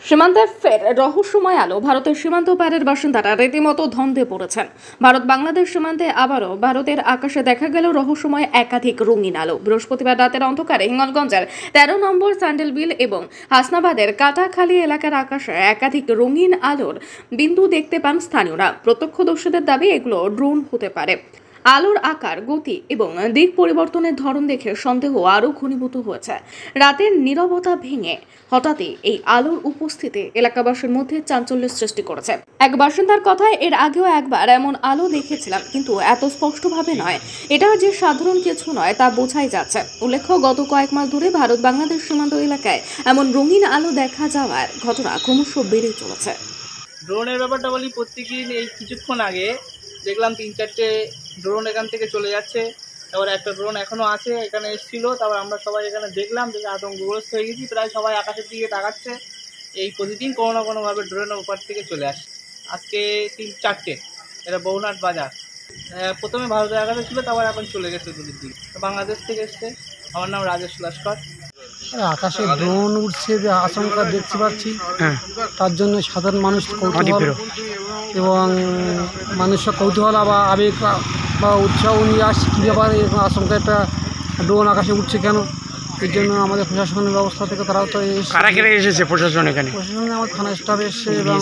সীমান্তে ফের রহস্যময় আলো। ভারতের সীমান্ত পারের বাসিন্দারা রীতিমতো ধন্দে পড়েছেন। ভারত বাংলাদেশ সীমান্তে আবারও ভারতের আকাশে দেখা গেল রহস্যময় একাধিক রঙিন আলো। বৃহস্পতিবার রাতের অন্ধকারে হিঙ্গলগঞ্জের 13 নম্বর স্যান্ডেলবিল এবং হাসনাবাদের কাটাখালী এলাকার আকাশে একাধিক রঙিন আলোর বিন্দু দেখতে পান স্থানীয়রা। প্রত্যক্ষদর্শীদের দাবি এগুলো ড্রোন হতে পারে। আলোর আকার, গতি এবং দিক পরিবর্তনের ধরন দেখে সন্দেহ আরও ঘনীভূত হয়েছে। রাতের নীরবতা ভেঙে হঠাৎই এই আলোর উপস্থিতি এলাকাবাসীর মধ্যে চাঞ্চল্যের সৃষ্টি করেছে। এক বাসিন্দার কথায়, এর আগেও একবার এমন আলো দেখেছিলাম, কিন্তু এত স্পষ্টভাবে নয়। এটা যে সাধারণ কিছু নয় তা বোঝাই যাচ্ছে। উল্লেখ্য, গত কয়েক মাস ধরে ভারত বাংলাদেশ সীমান্ত এলাকায় এমন রঙিন আলো দেখা যাওয়ার ঘটনা ক্রমশ বেড়ে চলেছে। ড্রোনের ব্যাপারটা বলি, প্রত্যেকদিন এই কিছুক্ষণ আগে দেখলাম 3-4টে ড্রোন এখান থেকে চলে যাচ্ছে। তারপর একটা ড্রোন এখনও আছে, এখানে এসেছিলো। তারপর আমরা সবাই এখানে দেখলাম, দেখে আতঙ্কগ্রস্ত হয়ে গেছি। প্রায় সবাই আকাশের দিকে তাকাচ্ছে। এই প্রতিদিন কোনো না কোনোভাবে ড্রোনের ওপার থেকে চলে আসে। আজকে 3-4টে, এটা বৌনাট বাজার। প্রথমে ভারতের আকাশে ছিল, তারপর এখন চলে গেছে ওদের দিকে। বাংলাদেশ থেকে এসছে। আমার নাম রাজেশ লস্কর। আকাশে ড্রোন উঠছে যে আশঙ্কা দেখতে পাচ্ছি, তার জন্য সাধারণ মানুষ কৌতূহল এবং মানুষের কৌতূহল বা আবেগ বা উৎসাহ নিয়ে আসছে কী ব্যাপারে এরকম আশঙ্কা, একটা ড্রোন আকাশে উঠছে কেন। এর জন্য আমাদের প্রশাসনের ব্যবস্থা থেকে তারাও তো এসেছে। প্রশাসন এখানে আমার থানা স্টাফ এসছে এবং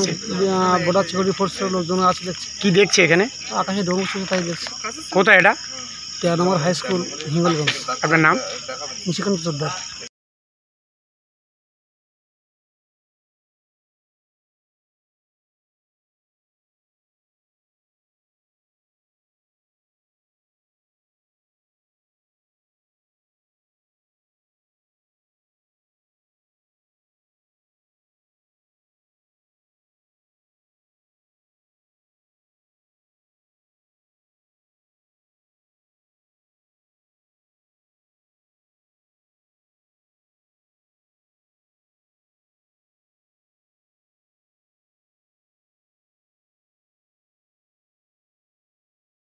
বর্ডার সিকিউরিটি ফোর্সের লোকজন আছে। দেখছে কি দেখছে এখানে? আকাশে ড্রোন উঠছে, তাই দেখছে। কোথায় এটা? 13 নম্বর হাই স্কুল, হিঙ্গলগঞ্জ। আপনার নাম? নিশিকান্ত চোদ্দার।